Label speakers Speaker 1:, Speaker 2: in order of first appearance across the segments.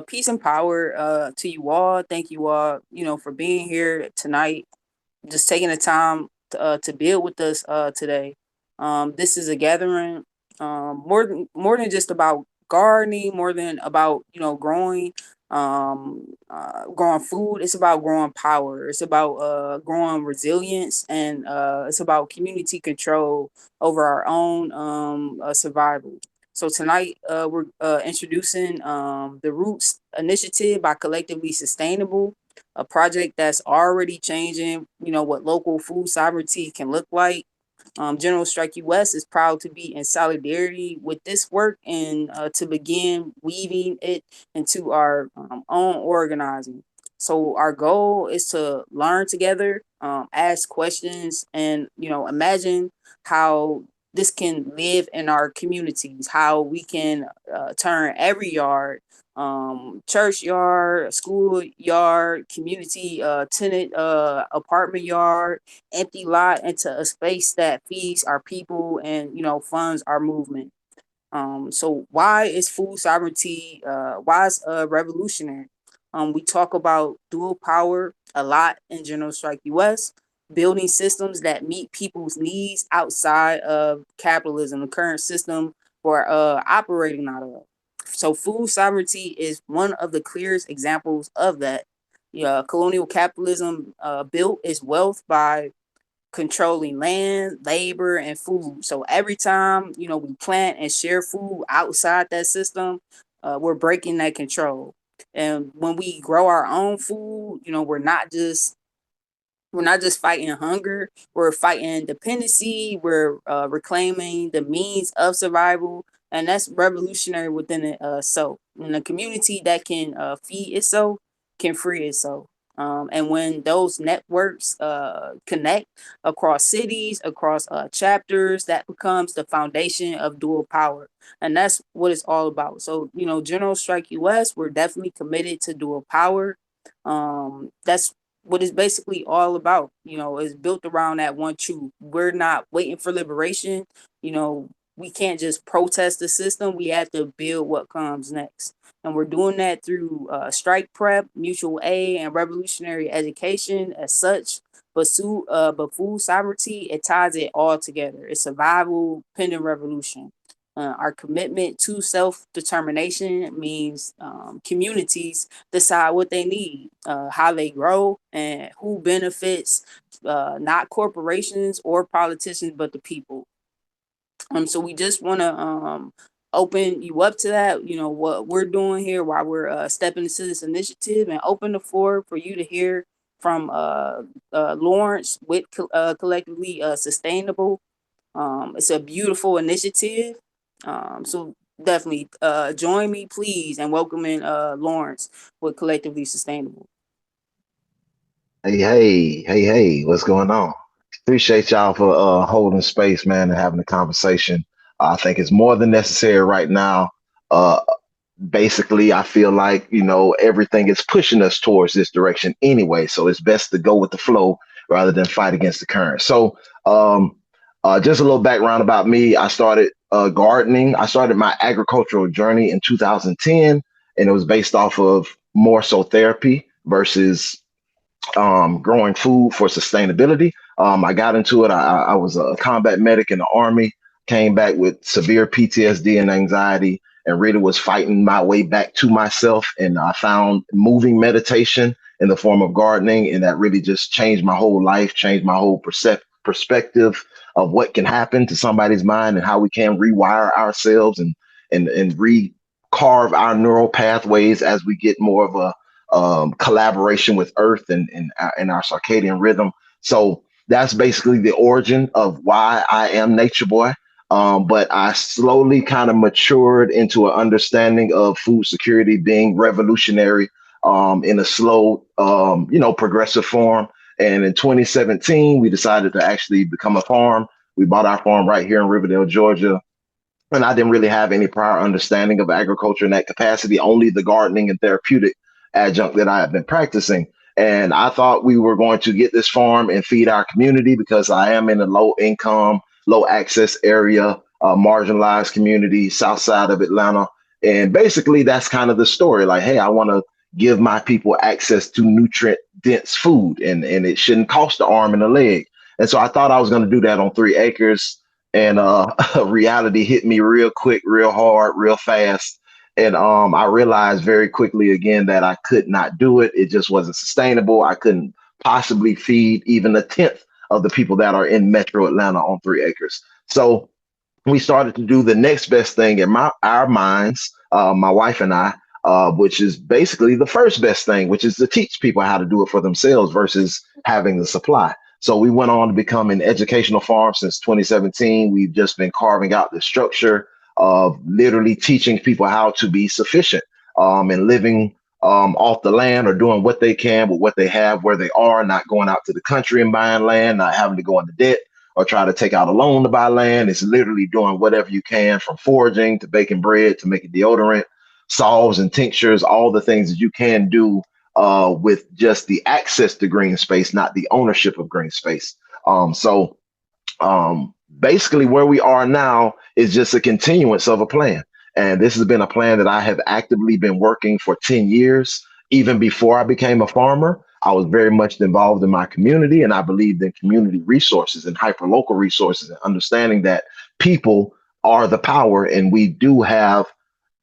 Speaker 1: Peace and power to you all. Thank you all, for being here tonight, just taking the time to build with us today. This is a gathering more than just about gardening, more than about growing food. It's about growing power. It's about growing resilience, and it's about community control over our own survival. So tonight we're introducing the Roots Initiative by Collectively Sustainable, a project that's already changing, what local food sovereignty can look like. General Strike U.S. is proud to be in solidarity with this work and to begin weaving it into our own organizing. So our goal is to learn together, ask questions, and imagine how this can live in our communities, how we can turn every yard, church yard, school yard, community tenant apartment yard, empty lot into a space that feeds our people and funds our movement. So why is food sovereignty? Why is revolutionary? We talk about dual power a lot in General Strike U.S. Building systems that meet people's needs outside of capitalism, the current system we're operating out of. So food sovereignty is one of the clearest examples of that. Yeah, colonial capitalism built its wealth by controlling land, labor, and food. So every time we plant and share food outside that system, we're breaking that control. And when we grow our own food, we're not just fighting hunger. We're fighting dependency. We're reclaiming the means of survival, and that's revolutionary within itself. And a community that can feed itself can free itself. And when those networks connect across cities, across chapters, that becomes the foundation of dual power. And that's what it's all about. So, General Strike US, we're definitely committed to dual power. That's what it's basically all about. It's built around that one truth. We're not waiting for liberation. We can't just protest the system. We have to build what comes next. And we're doing that through strike prep, mutual aid, and revolutionary education as such. But food sovereignty, it ties it all together. It's survival, pending revolution. Our commitment to self determination means communities decide what they need, how they grow, and who benefits, not corporations or politicians, but the people. So we just want to open you up to that. What we're doing here, while we're stepping into this initiative, and open the floor for you to hear from Lawrence with collectively sustainable. It's a beautiful initiative. So definitely join me, please, and welcoming Lawrence with collectively sustainable.
Speaker 2: Hey, what's going on? Appreciate y'all for holding space, man, and having a conversation. I think it's more than necessary right now. Uh, Basically, I feel like, everything is pushing us towards this direction anyway. So it's best to go with the flow rather than fight against the current. So, just a little background about me. I started gardening. I started my agricultural journey in 2010, and it was based off of more so therapy versus growing food for sustainability. I got into it. I was a combat medic in the Army, came back with severe PTSD and anxiety, and really was fighting my way back to myself. And I found moving meditation in the form of gardening, and that really just changed my whole life, changed my whole perspective of what can happen to somebody's mind and how we can rewire ourselves and recarve our neural pathways as we get more of a collaboration with Earth and our circadian rhythm. So that's basically the origin of why I am Nature Boy. But I slowly kind of matured into an understanding of food security being revolutionary in a slow, progressive form. And in 2017, we decided to actually become a farm. We bought our farm right here in Riverdale, Georgia, and I didn't really have any prior understanding of agriculture in that capacity, only the gardening and therapeutic adjunct that I have been practicing. And I thought we were going to get this farm and feed our community because I am in a low income, low access area, marginalized community, south side of Atlanta. And basically, that's kind of the story. Like, hey, I want to give my people access to nutrient dense food, and it shouldn't cost an arm and a leg. And so I thought I was going to do that on 3 acres. And reality hit me real quick, real hard, real fast. And I realized very quickly again that I could not do it. It just wasn't sustainable. I couldn't possibly feed even a tenth of the people that are in metro Atlanta on 3 acres. So we started to do the next best thing in our minds, my wife and I, which is basically the first best thing, which is to teach people how to do it for themselves versus having the supply. So we went on to become an educational farm since 2017. We've just been carving out the structure of literally teaching people how to be sufficient and living off the land or doing what they can with what they have where they are, not going out to the country and buying land, not having to go into debt or try to take out a loan to buy land. It's literally doing whatever you can, from foraging to baking bread to making deodorant, salves and tinctures, all the things that you can do with just the access to green space, not the ownership of green space. Basically, where we are now is just a continuance of a plan. And this has been a plan that I have actively been working for 10 years. Even before I became a farmer, I was very much involved in my community, and I believed in community resources and hyperlocal resources and understanding that people are the power, and we do have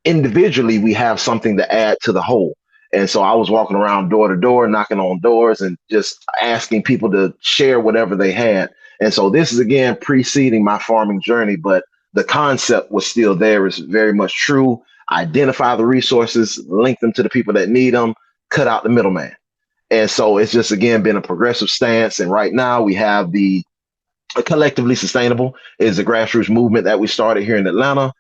Speaker 2: individually we have something to add to the whole. And so I was walking around door to door, knocking on doors and just asking people to share whatever they had. And so this is again preceding my farming journey, but the concept was still there. It's very much true. Identify the resources, link them to the people that need them, cut out the middleman. And so it's just again been a progressive stance. And right now we have the collectively sustainable is a grassroots movement that we started here in Atlanta.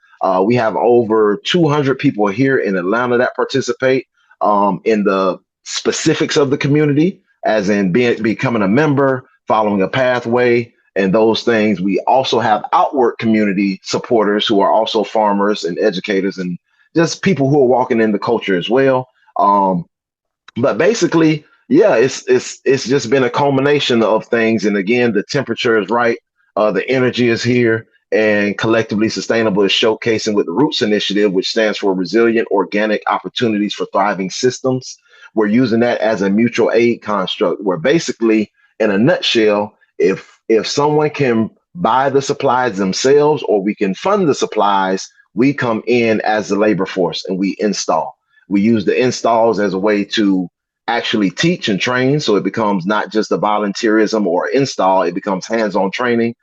Speaker 2: We have over 200 people here in Atlanta that participate in the specifics of the community, as in becoming a member, following a pathway, and those things. We also have outward community supporters who are also farmers and educators and just people who are walking in the culture as well. But basically, yeah, it's just been a culmination of things. And again, the temperature is right, the energy is here, and collectively sustainable is showcasing with the Roots Initiative, which stands for Resilient Organic Opportunities for Thriving Systems. We're using that as a mutual aid construct, where basically, in a nutshell, if someone can buy the supplies themselves, or we can fund the supplies, we come in as the labor force and we install. We use the installs as a way to actually teach and train. So it becomes not just a volunteerism or install, it becomes hands on training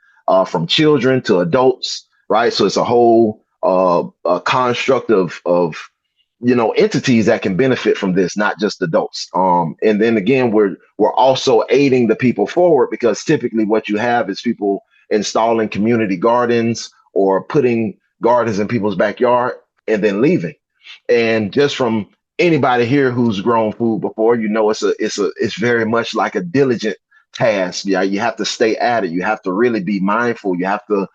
Speaker 2: from children to adults, right? So it's a whole a construct of entities that can benefit from this, not just adults. And then again, we're also aiding the people forward, because typically what you have is people installing community gardens or putting gardens in people's backyard and then leaving. And just from anybody here who's grown food before, it's very much like a diligent task. Yeah, you have to stay at it. You have to really be mindful. You have to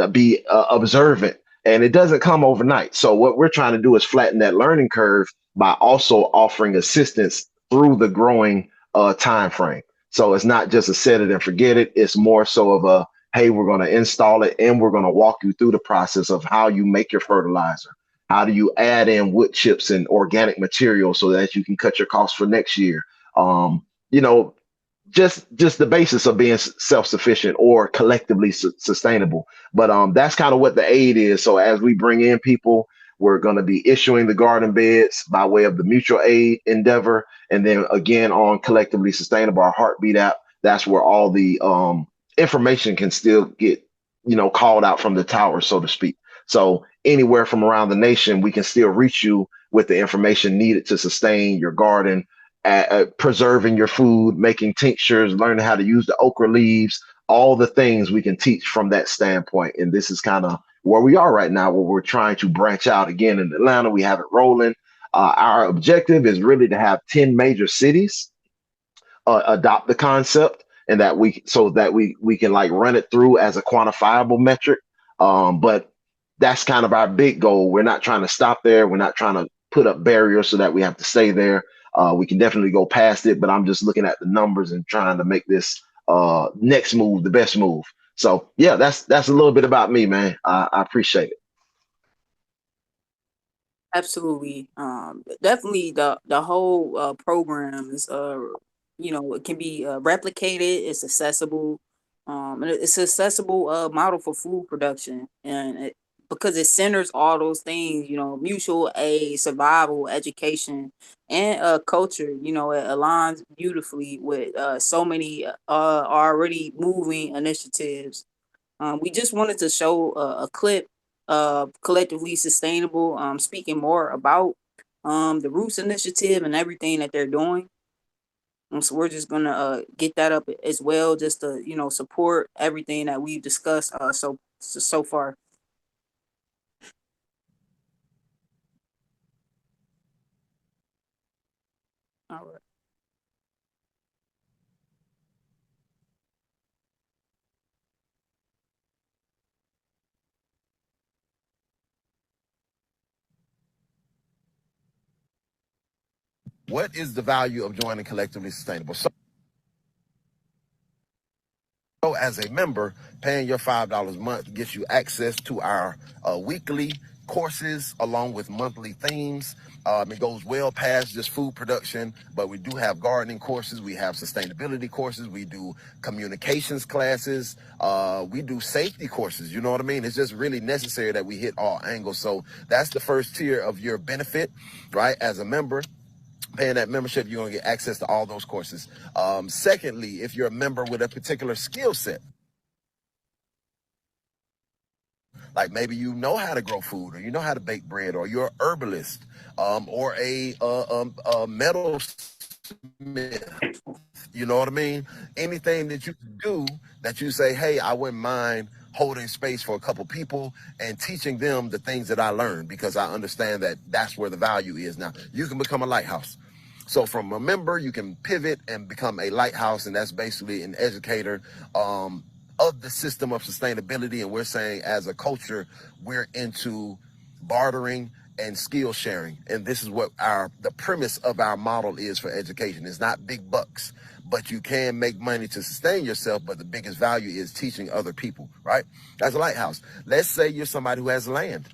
Speaker 2: be observant, and it doesn't come overnight. So what we're trying to do is flatten that learning curve by also offering assistance through the growing time frame. So it's not just a set it and forget it. It's more so of a, hey, we're going to install it and we're going to walk you through the process of how you make your fertilizer. How do you add in wood chips and organic material so that you can cut your costs for next year? Um, you know, just the basis of being self-sufficient or collectively sustainable. But that's kind of what the aid is. So as we bring in people, we're going to be issuing the garden beds by way of the mutual aid endeavor, and then again on collectively sustainable, our heartbeat app. That's where all the information can still get called out from the tower, so to speak. So anywhere from around the nation, we can still reach you with the information needed to sustain your garden, preserving your food, making tinctures, learning how to use the okra leaves, all the things we can teach from that standpoint. And this is kind of where we are right now, where we're trying to branch out again in Atlanta. We have it rolling. Our objective is really to have 10 major cities adopt the concept, and that we can like run it through as a quantifiable metric. But that's kind of our big goal. We're not trying to stop there. We're not trying to put up barriers so that we have to stay there. We can definitely go past it, but I'm just looking at the numbers and trying to make this next move the best move. So yeah, that's a little bit about me, man. I appreciate it.
Speaker 1: Absolutely. Definitely the whole program is it can be replicated. It's accessible. And it's accessible model for food production, and because it centers all those things, mutual aid, survival, education, and culture. It aligns beautifully with so many already moving initiatives. We just wanted to show a clip of collectively sustainable, speaking more about the Roots Initiative and everything that they're doing. So we're just gonna get that up as well, just to support everything that we've discussed so far. All right.
Speaker 3: What is the value of joining Collectively Sustainable? So, as a member, paying your $5 a month gets you access to our weekly courses along with monthly themes. It goes well past just food production, but we do have gardening courses, we have sustainability courses, we do communications classes, we do safety courses. You know what I mean? It's just really necessary that we hit all angles. So that's the first tier of your benefit, right? As a member, paying that membership, you're going to get access to all those courses. Secondly, if you're a member with a particular skill set, like maybe you know how to grow food, or you know how to bake bread, or you're a herbalist, or a metal smith, you know what I mean? Anything that you can do that you say, hey, I wouldn't mind holding space for a couple people and teaching them the things that I learned, because I understand that that's where the value is. Now, you can become a lighthouse. So from a member, you can pivot and become a lighthouse, and that's basically an educator of the system of sustainability. And we're saying, as a culture, we're into bartering and skill sharing. And this is what the premise of our model is for education. It's not big bucks, but you can make money to sustain yourself. But the biggest value is teaching other people, right? As a lighthouse, let's say you're somebody who has land.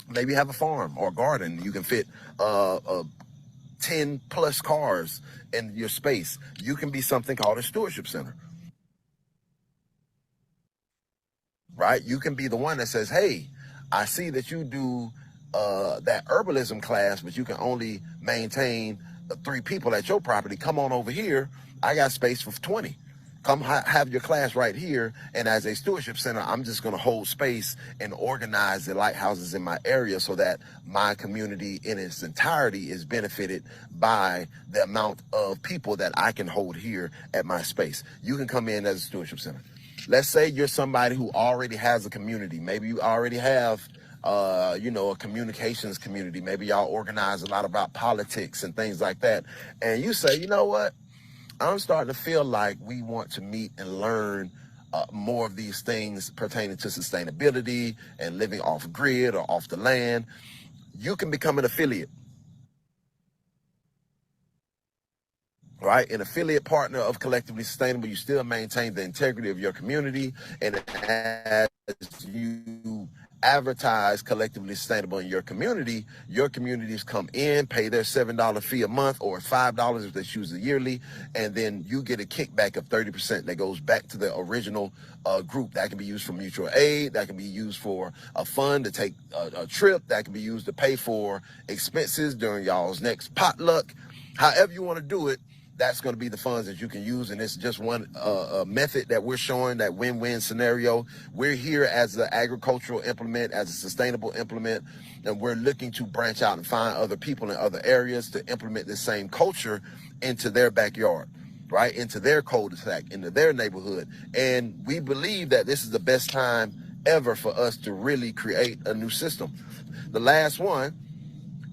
Speaker 3: Maybe you have a farm or a garden. You can fit 10 plus cars in your space. You can be something called a stewardship center, right? You can be the one that says, hey, I see that you do that herbalism class, but you can only maintain 3 people at your property. Come on over here. I got space for 20. Come have your class right here. And as a stewardship center, I'm just going to hold space and organize the lighthouses in my area so that my community in its entirety is benefited by the amount of people that I can hold here at my space. You can come in as a stewardship center. Let's say you're somebody who already has a community. Maybe you already have a communications community. Maybe y'all organize a lot about politics and things like that. And you say, you know what? I'm starting to feel like we want to meet and learn more of these things pertaining to sustainability and living off grid or off the land. You can become an affiliate, right? An affiliate partner of Collectively Sustainable. You still maintain the integrity of your community, and as you advertise Collectively Sustainable in your communities come in, pay their $7 fee a month or $5 if they choose a yearly, and then you get a kickback of 30% that goes back to the original group. That can be used for mutual aid, that can be used for a fund to take a trip, that can be used to pay for expenses during y'all's next potluck. However you want to do it, that's going to be the funds that you can use. And it's just one method that we're showing, that win-win scenario. We're here as an agricultural implement, as a sustainable implement, and we're looking to branch out and find other people in other areas to implement the same culture into their backyard, right? Into their cul-de-sac, into their neighborhood. And we believe that this is the best time ever for us to really create a new system. The last one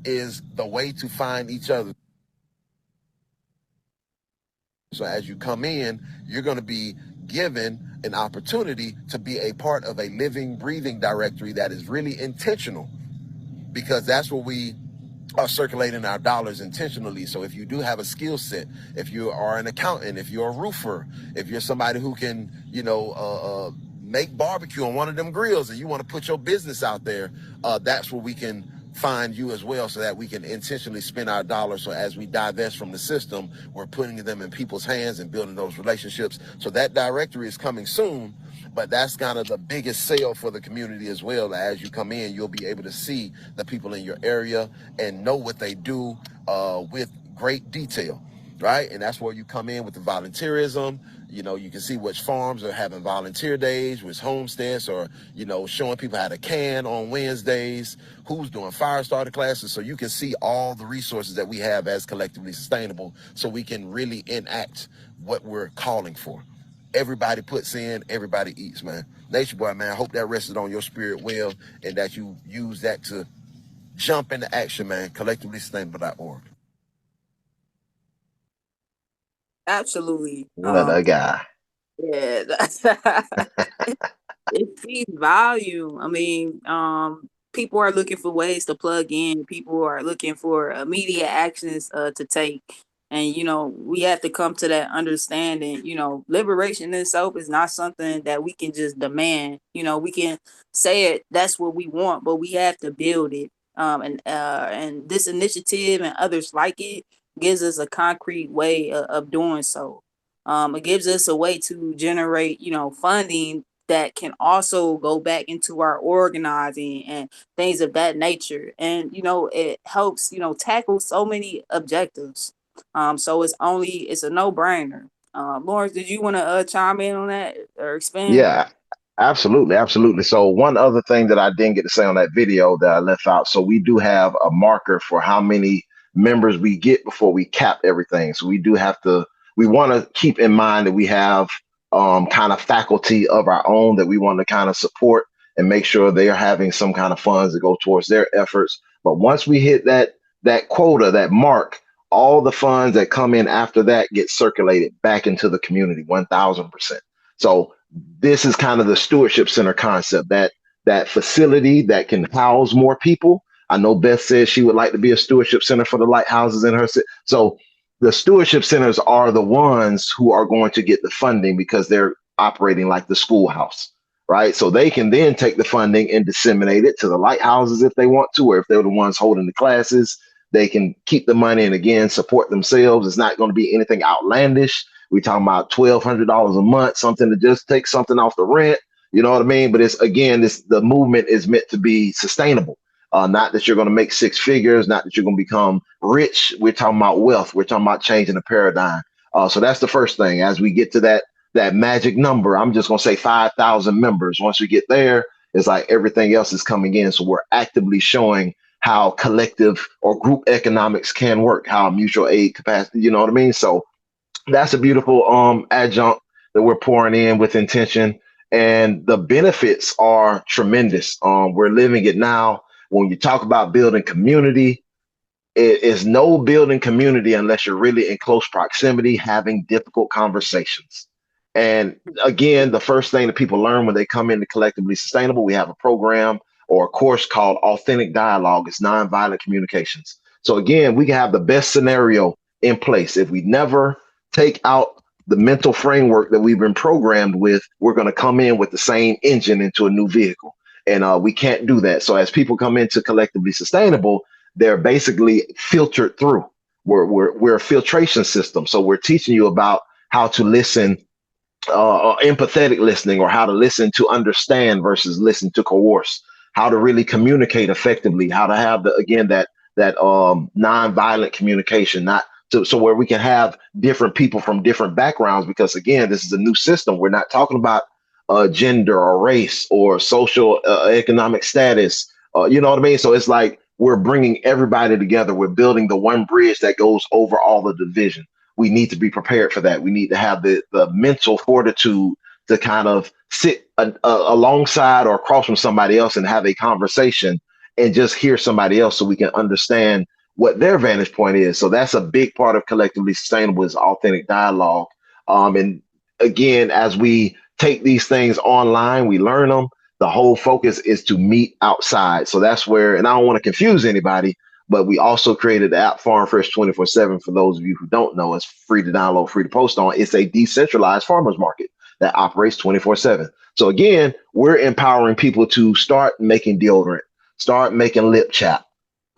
Speaker 3: is the way to find each other. So as you come in, you're going to be given an opportunity to be a part of a living, breathing directory that is really intentional, because that's what we are circulating our dollars intentionally. So if you do have a skill set, if you are an accountant, if you're a roofer, if you're somebody who can, make barbecue on one of them grills and you want to put your business out there, that's where we can find you as well, so that we can intentionally spend our dollars. So as we divest from the system, we're putting them in people's hands and building those relationships. So that directory is coming soon, but that's kind of the biggest sale for the community as well. As you come in, you'll be able to see the people in your area and know what they do with great detail, right? And that's where you come in with the volunteerism. You know, you can see which farms are having volunteer days, which homesteads are, you know, showing people how to can on Wednesdays, who's doing fire starter classes. So you can see all the resources that we have as collectively sustainable, so we can really enact what we're calling for. Everybody puts in, everybody eats, man. Nature Boy, man, I hope that rested on your spirit well, and that you use that to jump into action, man. Collectivelysustainable.org.
Speaker 1: Absolutely.
Speaker 2: What a guy.
Speaker 1: Yeah. It speaks volume. I mean, people are looking for ways to plug in. People are looking for immediate actions to take. And, we have to come to that understanding. Liberation itself is not something that we can just demand. We can say it, that's what we want, but we have to build it. And this initiative and others like it gives us a concrete way of doing so. It gives us a way to generate, funding that can also go back into our organizing and things of that nature. And, it helps, tackle so many objectives. So it's a no brainer. Lawrence, did you want to chime in on that or expand?
Speaker 2: Yeah, absolutely, absolutely. So one other thing that I didn't get to say on that video that I left out. So we do have a marker for how many members we get before we cap everything. So we do have to. We want to keep in mind that we have kind of faculty of our own that we want to kind of support and make sure they are having some kind of funds that go towards their efforts. But once we hit that quota, that mark, all the funds that come in after that get circulated back into the community, 1,000%. So this is kind of the stewardship center concept, that facility that can house more people. I know Beth says she would like to be a stewardship center for the lighthouses in her city. So the stewardship centers are the ones who are going to get the funding because they're operating like the schoolhouse, right? So they can then take the funding and disseminate it to the lighthouses if they want to, or if they're the ones holding the classes, they can keep the money and again support themselves. It's not going to be anything outlandish. We talking about $1,200 a month, something to just take something off the rent. You know what I mean? But it's again, the movement is meant to be sustainable. Not that you're going to make six figures, not that you're going to become rich. We're talking about wealth. We're talking about changing the paradigm. So that's the first thing. As we get to that magic number, I'm just going to say 5,000 members. Once we get there, it's like everything else is coming in. So we're actively showing how collective or group economics can work, how mutual aid capacity. You know what I mean? So that's a beautiful adjunct that we're pouring in with intention, and the benefits are tremendous. We're living it now. When you talk about building community, it is no building community unless you're really in close proximity, having difficult conversations. And again, the first thing that people learn when they come into Collectively Sustainable, we have a program or a course called Authentic Dialogue. It's nonviolent communications. So again, we can have the best scenario in place. If we never take out the mental framework that we've been programmed with, we're going to come in with the same engine into a new vehicle. And we can't do that. So as people come into Collectively Sustainable, they're basically filtered through. We're a filtration system. So we're teaching you about how to listen, empathetic listening, or how to listen to understand versus listen to coerce, how to really communicate effectively, how to have that nonviolent communication, not so where we can have different people from different backgrounds, because again, this is a new system. We're not talking about gender or race or social economic status. You know what I mean? So it's like we're bringing everybody together. We're building the one bridge that goes over all the division. We need to be prepared for that. We need to have the mental fortitude to kind of sit alongside or across from somebody else and have a conversation and just hear somebody else so we can understand what their vantage point is. So that's a big part of Collectively Sustainable, is authentic dialogue. And again, as we take these things online, we learn them. The whole focus is to meet outside. So that's where, and I don't want to confuse anybody, but we also created the app Farm Fresh 24/7. For those of you who don't know, it's free to download, free to post on. It's a decentralized farmers market that operates 24/7. So again, we're empowering people to start making deodorant, start making lip chap,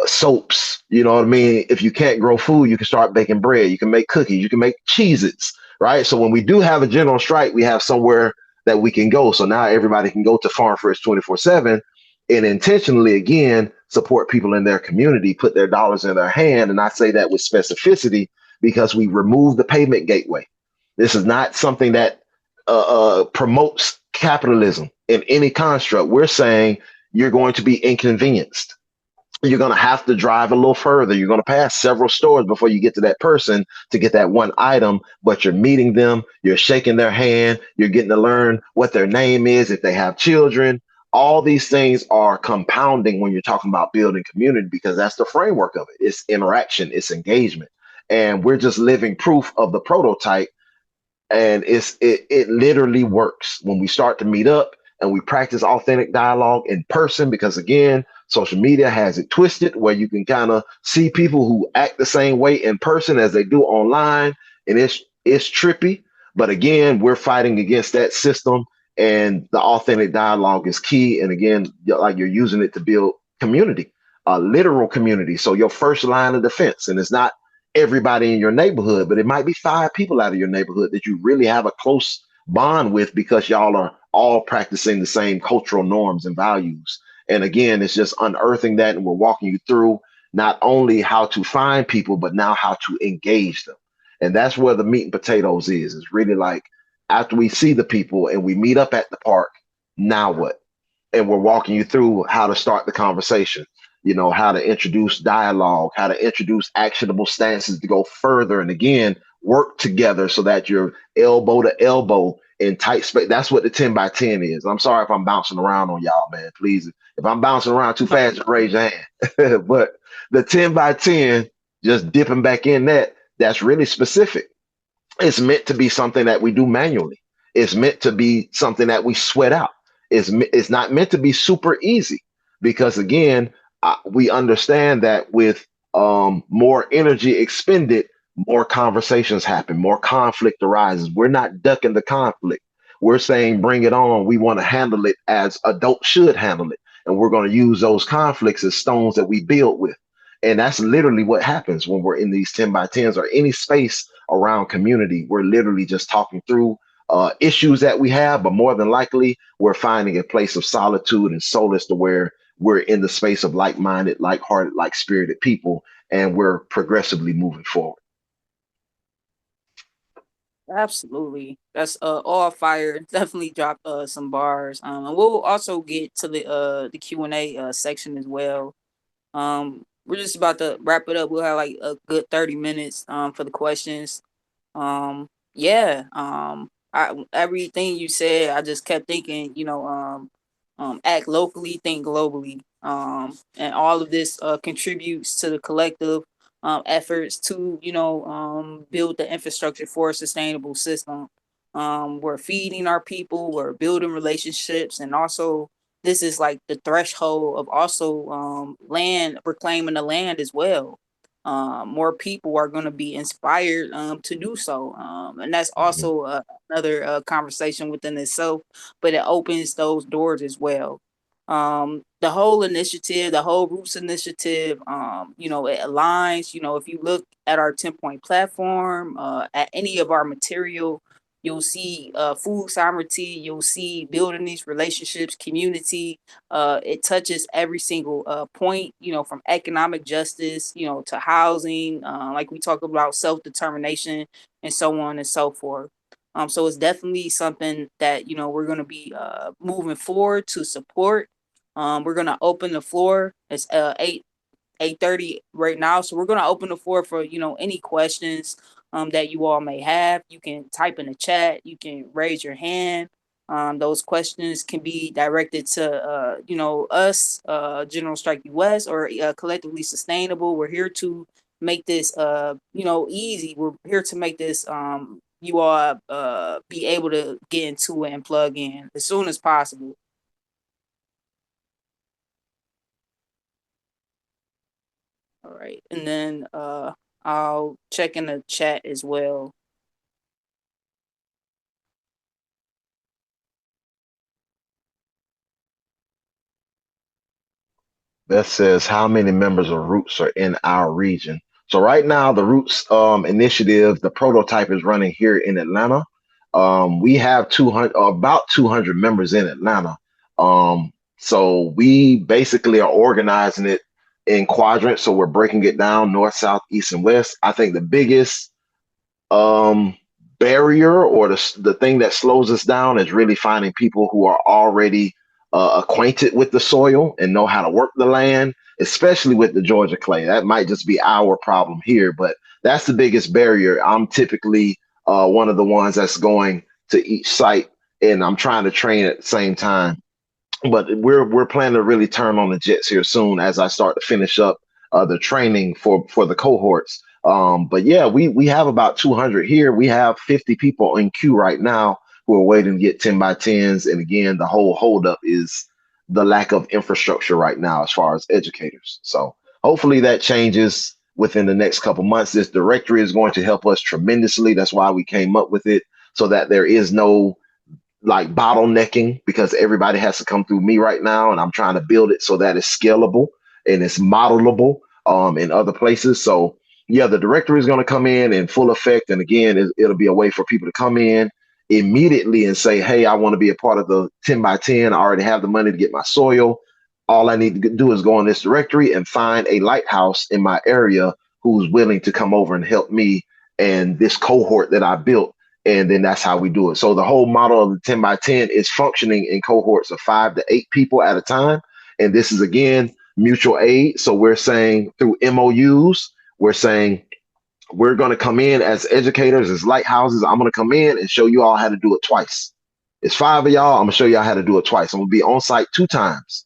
Speaker 2: soaps. You know what I mean? If you can't grow food, you can start baking bread. You can make cookies. You can make Cheez-Its, right? So when we do have a general strike, we have somewhere that we can go. So now everybody can go to Farm Fresh 24/7 and intentionally, again, support people in their community, put their dollars in their hand. And I say that with specificity because we remove the payment gateway. This is not something that promotes capitalism in any construct. We're saying you're going to be inconvenienced. You're going to have to drive a little further. You're going to pass several stores before you get to that person to get that one item, but you're meeting them, you're shaking their hand, you're getting to learn what their name is, if they have children. All these things are compounding when you're talking about building community because that's the framework of it. It's interaction, it's engagement. And we're just living proof of the prototype, and it literally works when we start to meet up and we practice authentic dialogue in person, because again, social media has it twisted where you can kind of see people who act the same way in person as they do online, and it's trippy. But again, we're fighting against that system, and the authentic dialogue is key. And again, like, you're using it to build community, literal community. So your first line of defense, and it's not everybody in your neighborhood, but it might be five people out of your neighborhood that you really have a close bond with because y'all are all practicing the same cultural norms and values. And again, it's just unearthing that, and we're walking you through not only how to find people, but now how to engage them. And that's where the meat and potatoes is. It's really like, after we see the people and we meet up at the park, now what? And we're walking you through how to start the conversation, how to introduce dialogue, how to introduce actionable stances to go further. And again, work together so that you're elbow to elbow in tight space. That's what the 10 by 10 is. I'm sorry if I'm bouncing around on y'all, man. Please, if I'm bouncing around too fast, just raise your hand. But the 10 by 10, just dipping back in that's really specific. It's meant to be something that we do manually. It's meant to be something that we sweat out. It's not meant to be super easy, because again, we understand that with more energy expended, more conversations happen, more conflict arises. We're not ducking the conflict. We're saying, bring it on. We want to handle it as adults should handle it. And we're going to use those conflicts as stones that we build with. And that's literally what happens when we're in these 10 by 10s or any space around community. We're literally just talking through issues that we have, but more than likely, we're finding a place of solitude and solace to where we're in the space of like-minded, like-hearted, like-spirited people, and we're progressively moving forward.
Speaker 1: Absolutely. That's all fire. Definitely drop some bars. And we'll also get to the Q&A section as well. We're just about to wrap it up. We'll have like a good 30 minutes for the questions. Yeah. Everything you said, I just kept thinking, act locally, think globally. And all of this contributes to the collective efforts to, build the infrastructure for a sustainable system. We're feeding our people, we're building relationships, and also this is like the threshold of also land, reclaiming the land as well. More people are going to be inspired to do so. And that's
Speaker 2: Mhm.
Speaker 1: also another conversation within itself, but it opens those doors as well. The whole initiative, the whole Roots initiative, it aligns. If you look at our 10-point platform, at any of our material, you'll see food sovereignty, you'll see building these relationships, community. It touches every single point, from economic justice, to housing, like we talk about self-determination and so on and so forth. So it's definitely something that, we're going to be moving forward to support. We're going to open the floor. It's 8:30 right now. So we're gonna open the floor for any questions that you all may have. You can type in the chat. You can raise your hand. Those questions can be directed to us, General Strike U.S. or Collectively Sustainable. We're here to make this easy. We're here to make this you all be able to get into it and plug in as soon as possible. All right. And then I'll check in the chat as well.
Speaker 2: That says how many members of Roots are in our region. So right now, the Roots initiative, the prototype is running here in Atlanta. We have 200, about 200 members in Atlanta. So we basically are organizing it in quadrants. So we're breaking it down north, south, east, and west. I think the biggest um, barrier or the thing that slows us down is really finding people who are already acquainted with the soil and know how to work the land, especially with the Georgia clay. That might just be our problem here, but that's the biggest barrier. I'm typically one of the ones that's going to each site, and I'm trying to train at the same time, but we're planning to really turn on the jets here soon as I start to finish up the training for the cohorts. But yeah, we have about 200 here. We have 50 people in queue right now who are waiting to get 10 by 10s. And again, the whole holdup is the lack of infrastructure right now as far as educators. So hopefully that changes within the next couple months. This directory is going to help us tremendously. That's why we came up with it, so that there is no like bottlenecking, because everybody has to come through me right now, and I'm trying to build it so that it's scalable and it's modelable in other places. So yeah, the directory is going to come in full effect, and again, it'll be a way for people to come in immediately and say, hey, I want to be a part of the 10 by 10. I already have the money to get my soil. All I need to do is go in this directory and find a lighthouse in my area who's willing to come over and help me and this cohort that I built, and then that's how we do it. So the whole model of the 10 by 10 is functioning in cohorts of 5 to 8 people at a time. And this is again mutual aid. So we're saying through MOUs, we're saying we're going to come in as educators, as lighthouses. I'm going to come in and show you all how to do it twice. It's 5 of y'all. I'm going to show y'all how to do it twice. I'm going to be on site 2 times.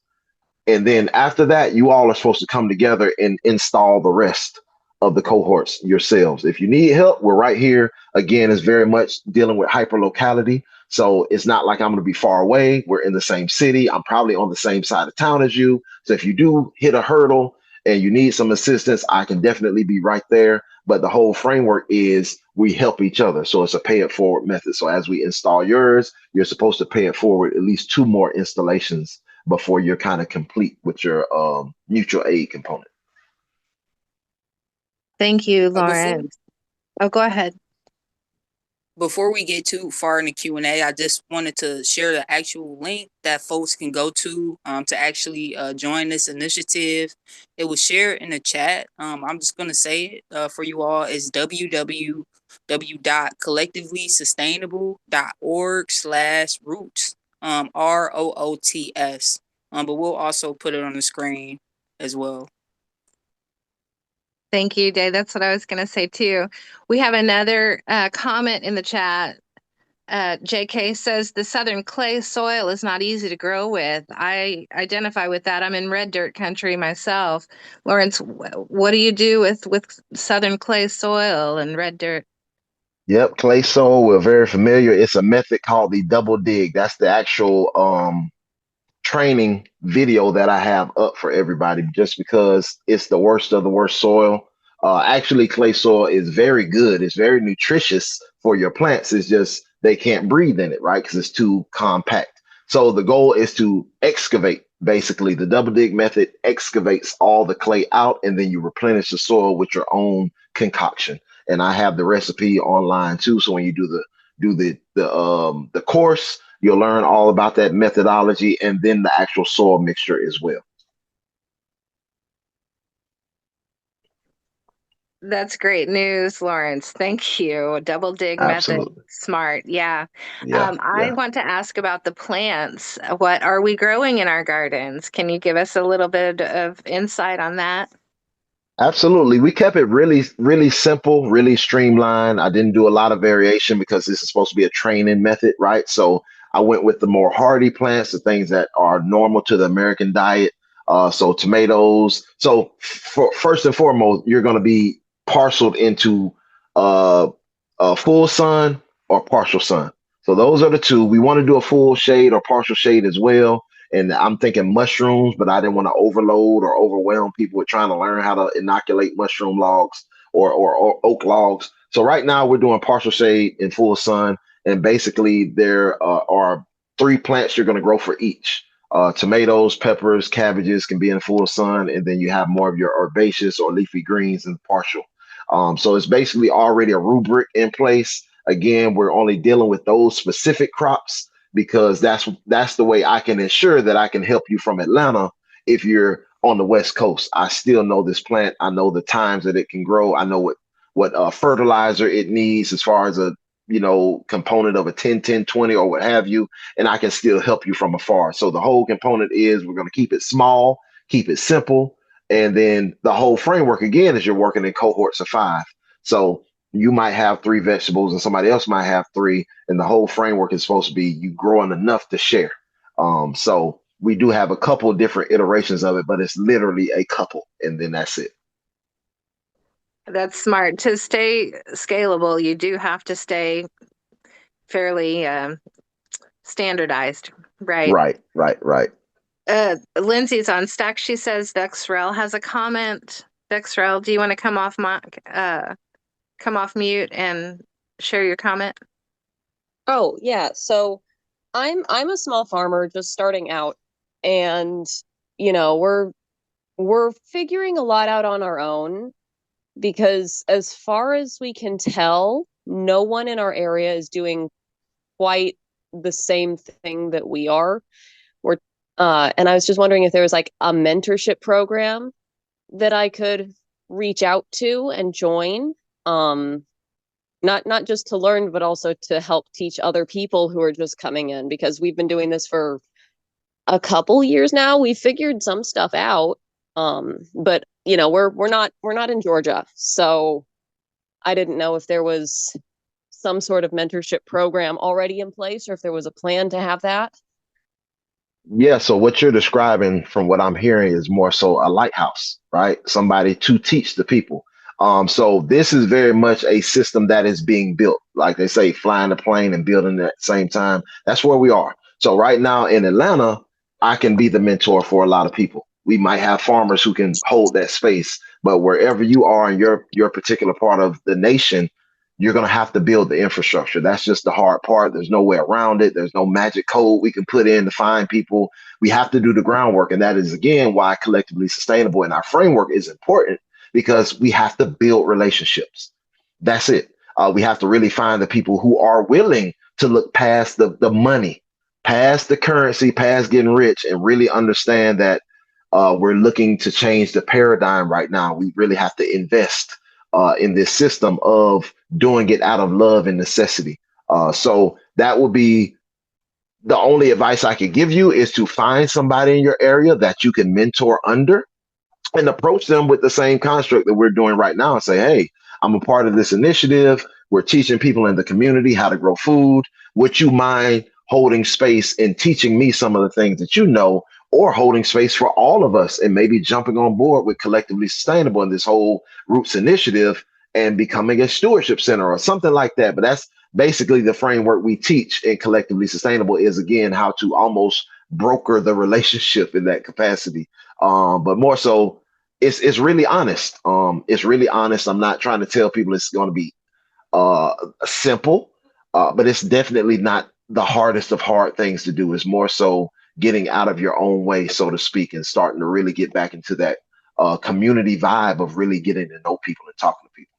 Speaker 2: And then after that, you all are supposed to come together and install the rest of the cohorts yourselves. If you need help, we're right here. Again, it's very much dealing with hyper locality. So it's not like I'm going to be far away. We're in the same city. I'm probably on the same side of town as you. So if you do hit a hurdle and you need some assistance, I can definitely be right there. But the whole framework is we help each other. So it's a pay it forward method. So as we install yours, you're supposed to pay it forward at least 2 more installations before you're kind of complete with your mutual aid component.
Speaker 4: Thank you,
Speaker 1: Before
Speaker 4: Lawrence. Oh, go ahead.
Speaker 1: before we get too far in the Q&A, I just wanted to share the actual link that folks can go to actually join this initiative. It was shared in the chat. I'm just going to say it for you all. It's www.collectivelysustainable.org/roots, R.O.O.T.S. But we'll also put it on the screen as well.
Speaker 4: Thank you, Dave. That's what I was going to say too. We have another comment in the chat. JK says the southern clay soil is not easy to grow with. I identify with that. I'm in red dirt country myself. Lawrence, what do you do with southern clay soil and red dirt?
Speaker 2: Yep, clay soil, we're very familiar. It's a method called the double dig. That's the actual training video that I have up for everybody, just because it's the worst of the worst soil. Actually, clay soil is very good. It's very nutritious for your plants. It's just they can't breathe in it, right? Because it's too compact. So the goal is to excavate. Basically, the double dig method excavates all the clay out, and then you replenish the soil with your own concoction. And I have the recipe online too. So when you do the course, you'll learn all about that methodology and then the actual soil mixture as well.
Speaker 4: That's great news, Lawrence. Thank you. Double dig method.
Speaker 2: Absolutely.
Speaker 4: Smart. Yeah.
Speaker 2: Yeah.
Speaker 4: I want to ask about the plants. What are we growing in our gardens? Can you give us a little bit of insight on that?
Speaker 2: Absolutely. We kept it really, really simple, really streamlined. I didn't do a lot of variation because this is supposed to be a training method, right? So I went with the more hardy plants, the things that are normal to the American diet. So tomatoes. So first and foremost, you're going to be parceled into uh, full sun or partial sun. So those are the two. We want to do a full shade or partial shade as well. And I'm thinking mushrooms, but I didn't want to overload or overwhelm people with trying to learn how to inoculate mushroom logs or oak logs. So right now we're doing partial shade in full sun, and basically there are 3 plants you're going to grow for each. Tomatoes, peppers, cabbages can be in full sun, and then you have more of your herbaceous or leafy greens in partial. So it's basically already a rubric in place. Again, we're only dealing with those specific crops because that's the way I can ensure that I can help you from Atlanta if you're on the West Coast. I still know this plant. I know the times that it can grow. I know what fertilizer it needs as far as a component of a 10-10-20 or what have you, and I can still help you from afar. So the whole component is we're going to keep it small, keep it simple, and then the whole framework again is you're working in cohorts of 5. So you might have 3 vegetables and somebody else might have 3, and the whole framework is supposed to be you growing enough to share. So we do have a couple of different iterations of it, but it's literally a couple, and then that's it.
Speaker 4: That's smart. To stay scalable, you do have to stay fairly standardized, right?
Speaker 2: Right.
Speaker 4: Lindsay's on Stack. She says Vexrel has a comment. Vexrel, do you want to come off mute and share your comment?
Speaker 5: Oh, yeah. So I'm a small farmer just starting out, and we're figuring a lot out on our own because as far as we can tell, no one in our area is doing quite the same thing that we are. We're and I was just wondering if there was like a mentorship program that I could reach out to and join. Not just to learn, but also to help teach other people who are just coming in, because we've been doing this for a couple years now. We figured some stuff out. But we're not in Georgia, so I didn't know if there was some sort of mentorship program already in place or if there was a plan to have that.
Speaker 2: Yeah, so what you're describing from what I'm hearing is more so a lighthouse, right? Somebody to teach the people. So this is very much a system that is being built. Like they say, flying the plane and building at the same time. That's where we are. So right now in Atlanta, I can be the mentor for a lot of people. We might have farmers who can hold that space, but wherever you are in your particular part of the nation, you're going to have to build the infrastructure. That's just the hard part. There's no way around it. There's no magic code we can put in to find people. We have to do the groundwork. And that is, again, why collectively sustainable in our framework is important, because we have to build relationships. That's it. We have to really find the people who are willing to look past the money, past the currency, past getting rich, and really understand that we're looking to change the paradigm right now. We really have to invest in this system of doing it out of love and necessity. So that would be the only advice I could give you, is to find somebody in your area that you can mentor under and approach them with the same construct that we're doing right now and say, hey, I'm a part of this initiative. We're teaching people in the community how to grow food. Would you mind holding space and teaching me some of the things that you know, or holding space for all of us and maybe jumping on board with Collectively Sustainable in this whole Roots initiative and becoming a stewardship center or something like that? But that's basically the framework we teach in Collectively Sustainable, is again how to almost broker the relationship in that capacity. But more so, it's really honest. It's really honest. I'm not trying to tell people it's going to be simple, but it's definitely not the hardest of hard things to do. It's more so getting out of your own way, so to speak, and starting to really get back into that community vibe of really getting to know people and talking to people.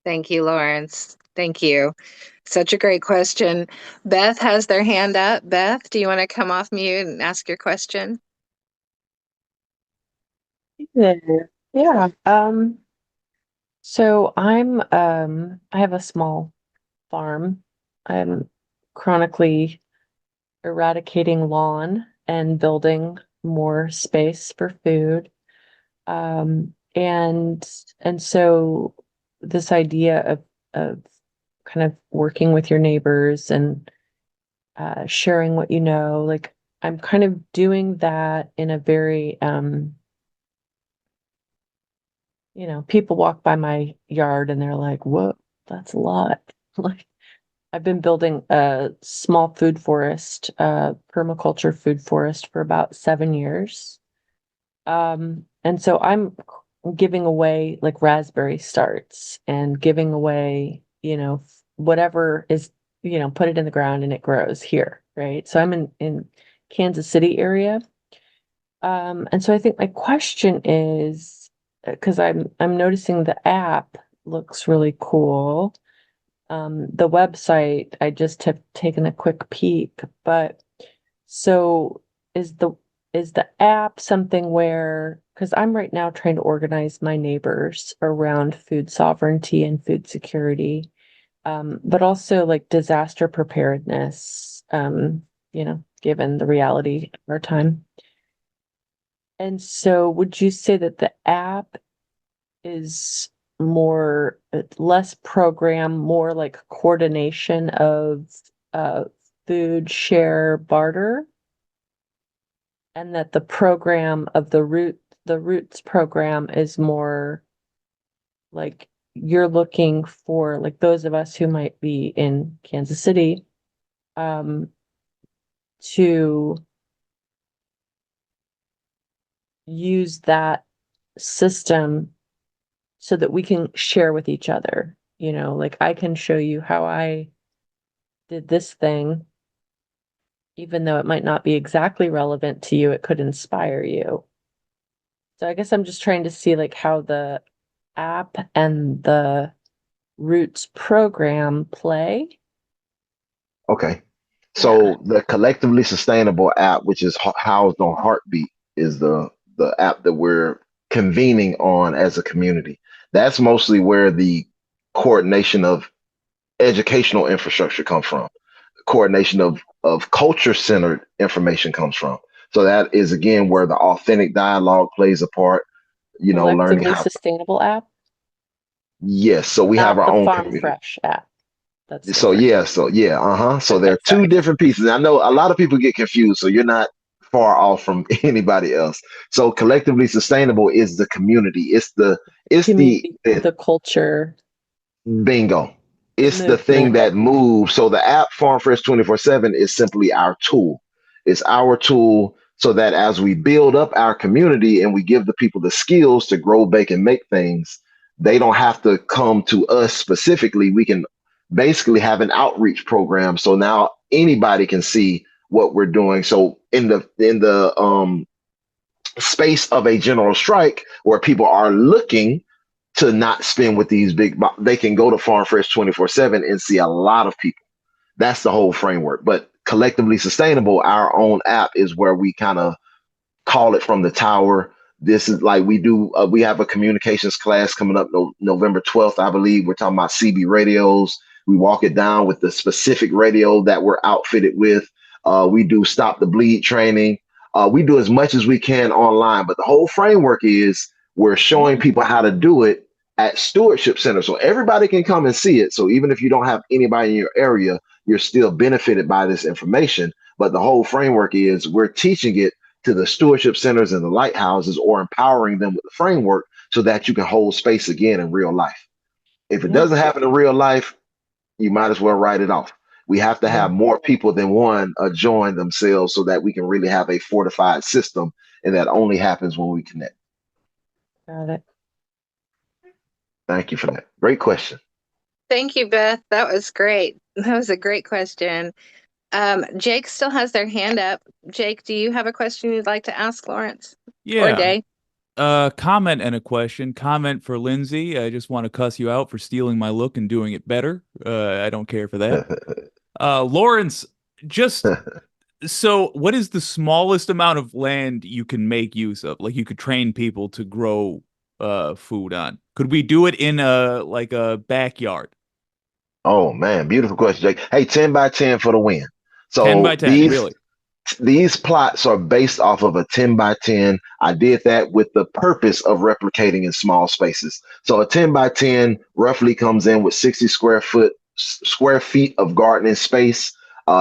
Speaker 4: Thank you, Lawrence. Thank you. Such a great question. Beth has their hand up. Beth, do you want to come off mute and ask your question?
Speaker 6: Yeah. Yeah. So I have a small farm. I'm chronically eradicating lawn and building more space for food. And so this idea of kind of working with your neighbors and sharing what you know, like I'm kind of doing that in a very people walk by my yard and they're like, whoa, that's a lot. Like, I've been building a small food forest, permaculture food forest for about 7 years. And so I'm giving away like raspberry starts and giving away, whatever is, put it in the ground and it grows here, right? So I'm Kansas City area. And so I think my question is, because I'm noticing the app looks really cool. The website, I just have taken a quick peek, but so is the app something where, because I'm right now trying to organize my neighbors around food sovereignty and food security, but also like disaster preparedness, given the reality of our time. And so would you say that the app is more less program, more like coordination of uh, food share barter, and that the program of the R.O.O.T.S program is more like you're looking for, like those of us who might be in Kansas City, to use that system so that we can share with each other. Like I can show you how I did this thing, even though it might not be exactly relevant to you, it could inspire you. So I guess I'm just trying to see like how the app and the R.O.O.T.S program play.
Speaker 2: Okay.
Speaker 6: Yeah.
Speaker 2: So the collectively sustainable app, which is housed on Heartbeat, is the app that we're convening on as a community. That's mostly where the coordination of educational infrastructure comes from. Coordination of culture centered information comes from. So that is again where the authentic dialogue plays a part. Learning
Speaker 6: Collectively
Speaker 2: how.
Speaker 6: sustainable app,
Speaker 2: Yes. So we have
Speaker 6: not
Speaker 2: our
Speaker 6: the
Speaker 2: own
Speaker 6: Farm
Speaker 2: community.
Speaker 6: Fresh app. That's
Speaker 2: So
Speaker 6: different.
Speaker 2: yeah, so there
Speaker 6: Okay,
Speaker 2: are two
Speaker 6: sorry.
Speaker 2: different pieces. I know a lot of people get confused, so you're not far off from anybody else. So collectively sustainable is the community. It's the
Speaker 6: Community, the culture,
Speaker 2: bingo.
Speaker 6: the
Speaker 2: It's the thing
Speaker 6: movement.
Speaker 2: that moves. So the app Farm Fresh 24/7 is simply our tool. It's our tool so that as we build up our community and we give the people the skills to grow, bake, and make things, they don't have to come to us specifically. We can basically have an outreach program. So now anybody can see what we're doing. So in the space of a general strike where people are looking to not spend with these they can go to Farm Fresh 24/7 and see a lot of people. That's the whole framework. But collectively sustainable, our own app is where we kind of call it from the tower. This is like we have a communications class coming up November 12th, I believe. We're talking about CB radios. We walk it down with the specific radio that we're outfitted with. We do stop the bleed training. We do as much as we can online, but the whole framework is we're showing people how to do it at stewardship center. So everybody can come and see it. So even if you don't have anybody in your area, you're still benefited by this information. But the whole framework is we're teaching it to the stewardship centers and the lighthouses, or empowering them with the framework so that you can hold space again in real life. If it
Speaker 6: Yeah.
Speaker 2: doesn't happen in real life, you might as well write it off. We have to have more people than one join themselves so that we can really have a fortified system. And that only happens when we connect.
Speaker 6: Got it.
Speaker 2: Thank you for that. Great question.
Speaker 4: Thank you, Beth. That was great. That was a great question. Jake still has their hand up. Jake, do you have a question you'd like to ask Lawrence? Or
Speaker 7: Yeah.
Speaker 4: Day?
Speaker 7: Comment and a question. Comment for Lindsay. I just want to cuss you out for stealing my look and doing it better. I don't care for that. Lawrence, just so what is the smallest amount of land you can make use of? Like you could train people to grow food on. Could we do it in a backyard?
Speaker 2: Oh man, beautiful question, Jake. Hey, 10 by 10 for the win.
Speaker 7: 10 by
Speaker 2: So
Speaker 7: 10, really?
Speaker 2: these plots are based off of a 10 by 10. I did that with the purpose of replicating in small spaces. So a 10 by 10 roughly comes in with 60 square feet of gardening space.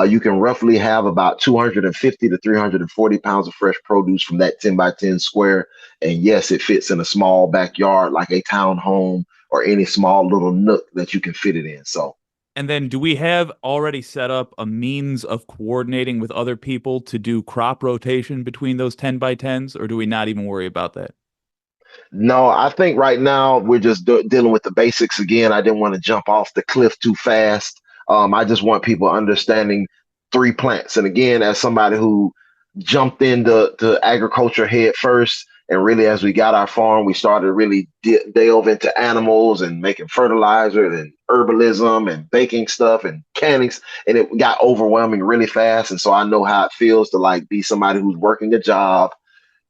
Speaker 2: You can roughly have about 250 to 340 pounds of fresh produce from that 10 by 10 square. And yes, it fits in a small backyard like a town home or any small little nook that you can fit it in. So
Speaker 7: And then do we have already set up a means of coordinating with other people to do crop rotation between those 10 by 10s, or do we not even worry about that?
Speaker 2: no, I think right now we're just dealing with the basics again. I didn't want to jump off the cliff too fast. I just want people understanding three plants. And again, as somebody who jumped into agriculture head first. And really, as we got our farm, we started to really delve into animals and making fertilizer and herbalism and baking stuff and cannings. And it got overwhelming really fast. And so I know how it feels to like be somebody who's working a job,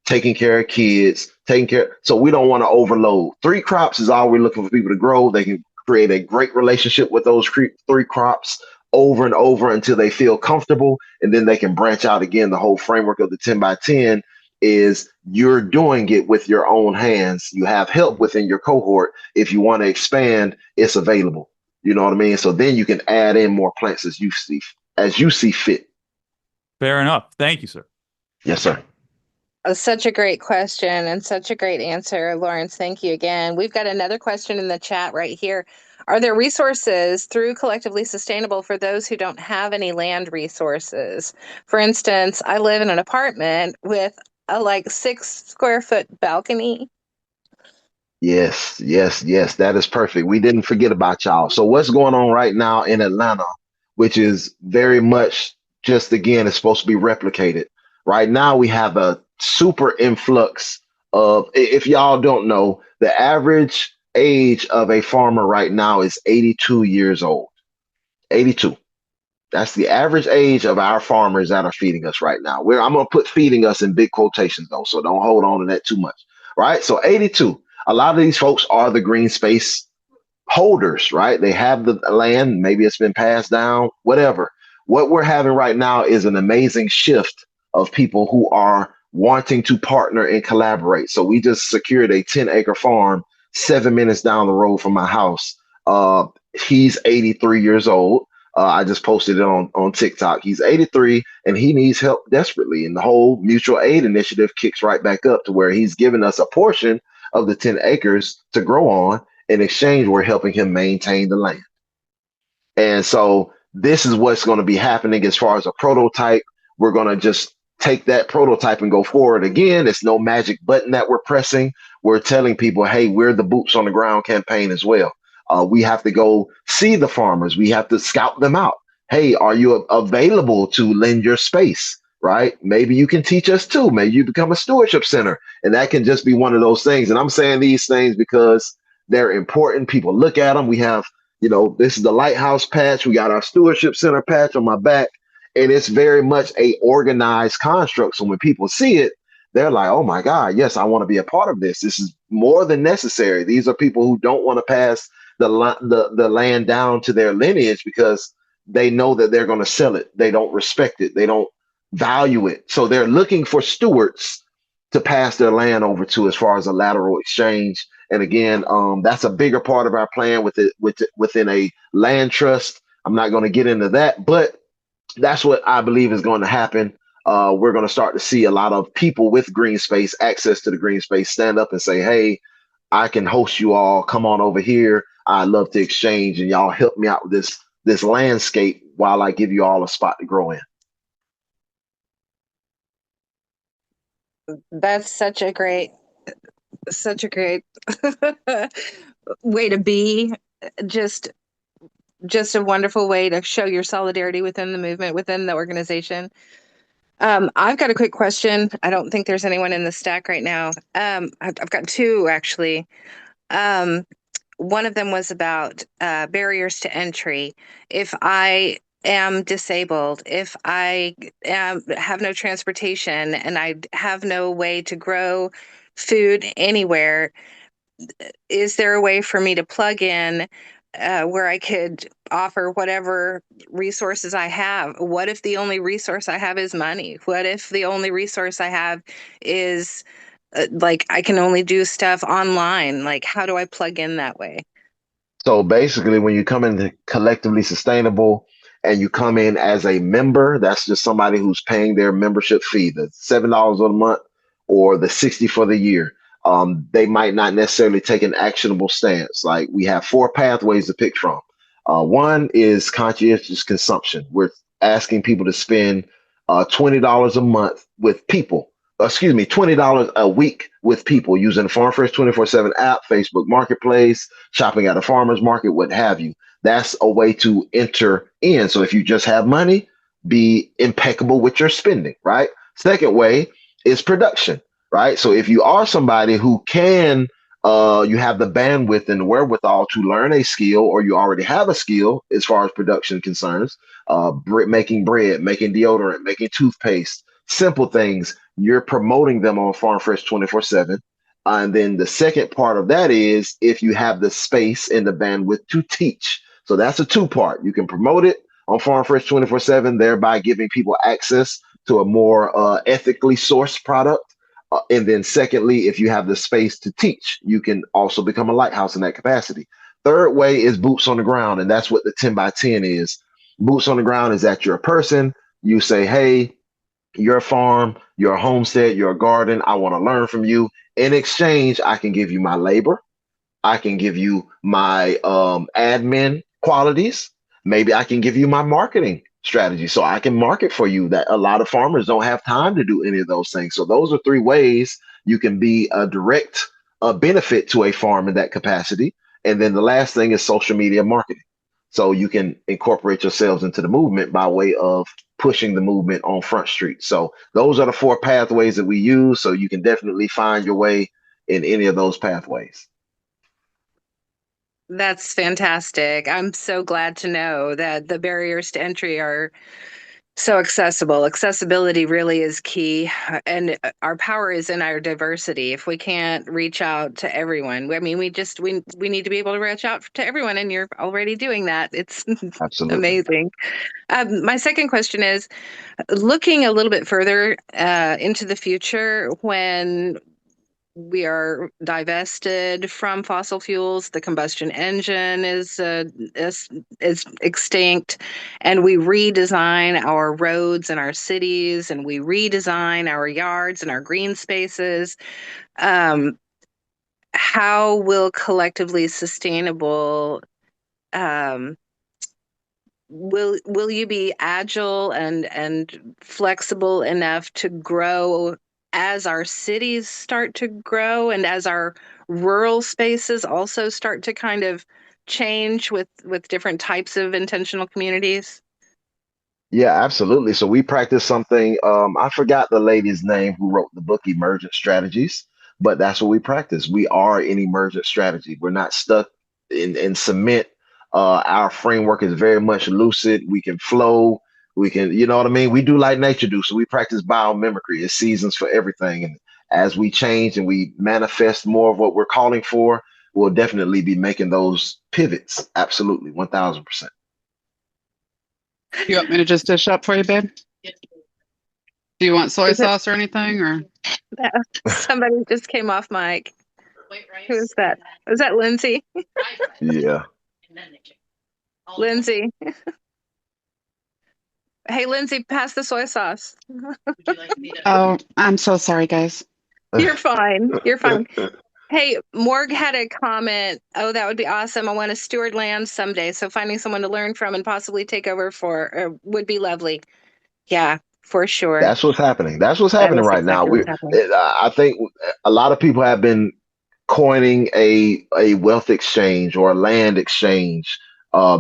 Speaker 2: taking care of kids, taking care. So we don't want to overload. 3 crops is all we're looking for people to grow. They can create a great relationship with those 3 crops over and over until they feel comfortable. And then they can branch out again. The whole framework of the 10 by 10 is you're doing it with your own hands. You have help within your cohort. If you want to expand, it's available. You know what I mean? So then you can add in more plants as you see fit.
Speaker 7: Fair enough. Thank you, sir.
Speaker 2: Yes, sir.
Speaker 4: Such a great question and such a great answer, Lawrence. Thank you again. We've got another question in the chat right here. Are there resources through Collectively Sustainable for those who don't have any land resources? For instance, I live in an apartment with a like 6 square foot balcony.
Speaker 2: Yes, yes, yes. That is perfect. We didn't forget about y'all. So what's going on right now in Atlanta, which is very much just again, it's supposed to be replicated. Right now, we have a super influx of, if y'all don't know, the average age of a farmer right now is 82 years old. 82. That's the average age of our farmers that are feeding us right now. I'm going to put feeding us in big quotations though, so don't hold on to that too much. Right? So 82. A lot of these folks are the green space holders, right? They have the land, maybe it's been passed down, whatever. What we're having right now is an amazing shift of people who are wanting to partner and collaborate. So we just secured a 10-acre farm 7 minutes down the road from my house. He's 83 years old. I just posted it on TikTok. He's 83 and he needs help desperately. And the whole mutual aid initiative kicks right back up to where he's giving us a portion of the 10 acres to grow on. In exchange, we're helping him maintain the land. And so this is what's going to be happening as far as a prototype. We're going to just take that prototype and go forward. Again, it's no magic button that we're pressing. We're telling people, hey, we're the boots on the ground campaign as well. We have to go see the farmers. We have to scout them out. Hey, are you available to lend your space? Right? Maybe you can teach us too. Maybe you become a stewardship center. And that can just be one of those things. And I'm saying these things because they're important. People look at them. We have, this is the lighthouse patch. We got our stewardship center patch on my back. And it's very much a organized construct. So when people see it, they're like, oh my God, yes, I want to be a part of this. This is more than necessary. These are people who don't want to pass the land down to their lineage because they know that they're going to sell it. They don't respect it. They don't value it. So they're looking for stewards to pass their land over to as far as a lateral exchange. And again, that's a bigger part of our plan within a land trust. I'm not going to get into that, but that's what I believe is going to happen. We're going to start to see a lot of people with green space, access to the green space, stand up and say, hey, I can host you all. Come on over here. I'd love to exchange and y'all help me out with this landscape while I give you all a spot to grow in.
Speaker 4: That's such a great way to be. Just a wonderful way to show your solidarity within the movement, within the organization. I've got a quick question. I don't think there's anyone in the stack right now. I've got 2 actually. One of them was about barriers to entry. If I am disabled, if I have no transportation and I have no way to grow food anywhere, is there a way for me to plug in where I could offer whatever resources I have? What if the only resource I have is money? What if the only resource I have is like I can only do stuff online? Like, how do I plug in that way?
Speaker 2: So basically, when you come into Collectively Sustainable and you come in as a member, that's just somebody who's paying their membership fee, the $7 a month or the 60 for the year. They might not necessarily take an actionable stance. Like we have 4 pathways to pick from. One is conscientious consumption. We're asking people to spend $20 a month with people. Excuse me, $20 a week with people using the Farm Fresh 24/7 app, Facebook Marketplace, shopping at a farmer's market, what have you. That's a way to enter in. So if you just have money, be impeccable with your spending, right? Second way is production, right? So if you are somebody who can, you have the bandwidth and the wherewithal to learn a skill, or you already have a skill as far as production concerns, making bread, making deodorant, making toothpaste, simple things, you're promoting them on Farm Fresh 24/7. And then the second part of that is if you have the space and the bandwidth to teach. So that's a two part. You can promote it on Farm Fresh 24/7, thereby giving people access to a more ethically sourced product. And then, secondly, if you have the space to teach, you can also become a lighthouse in that capacity. Third way is boots on the ground, and that's what the 10 by 10 is. Boots on the ground is that you're a person, you say, hey, you're a farm, you're a homestead, you're a garden, I want to learn from you. In exchange, I can give you my labor. I can give you my admin qualities. Maybe I can give you my marketing strategy so I can market for you. That a lot of farmers don't have time to do any of those things. So those are three ways you can be a direct benefit to a farm in that capacity. And then the last thing is social media marketing. So you can incorporate yourselves into the movement by way of pushing the movement on Front Street. So those are the four pathways that we use. So you can definitely find your way in any of those pathways.
Speaker 4: That's fantastic. I'm so glad to know that the barriers to entry are so accessible. Accessibility really is key, and our power is in our diversity. If we can't reach out to everyone, I mean, we need to be able to reach out to everyone, and you're already doing that. It's
Speaker 2: Absolutely.
Speaker 4: amazing. My second question is looking a little bit further into the future when we are divested from fossil fuels. The combustion engine is extinct, and we redesign our roads and our cities, and we redesign our yards and our green spaces. Um, how will collectively sustainable um, will you be agile and flexible enough to grow as our cities start to grow and as our rural spaces also start to kind of change with different types of intentional communities?
Speaker 2: Yeah, absolutely. So we practice something. I forgot the lady's name who wrote the book Emergent Strategies, but that's what we practice. We are an emergent strategy. We're not stuck in cement. Our framework is very much lucid. We can flow. We can, you know what I mean? We do like nature do. So we practice biomimicry. It's seasons for everything. And as we change and we manifest more of what we're calling for, we'll definitely be making those pivots. Absolutely, 1000%.
Speaker 8: You want me to just dish up for you, babe? Do you want soy
Speaker 4: Is it
Speaker 8: sauce or anything, or?
Speaker 4: somebody just came off mic? Who is that? Is that Lindsay?
Speaker 2: Yeah.
Speaker 4: Lindsay. Hey, Lindsay, pass the soy sauce.
Speaker 8: Oh, I'm so sorry, guys.
Speaker 4: You're fine. You're fine. Hey, Morg had a comment. Oh, that would be awesome. I want to steward land someday. So finding someone to learn from and possibly take over for would be lovely. Yeah, for sure.
Speaker 2: That's what's happening. That's what's
Speaker 4: That
Speaker 2: happening
Speaker 4: is
Speaker 2: right now.
Speaker 4: exactly what's happening.
Speaker 2: I think a lot of people have been coining a wealth exchange or a land exchange.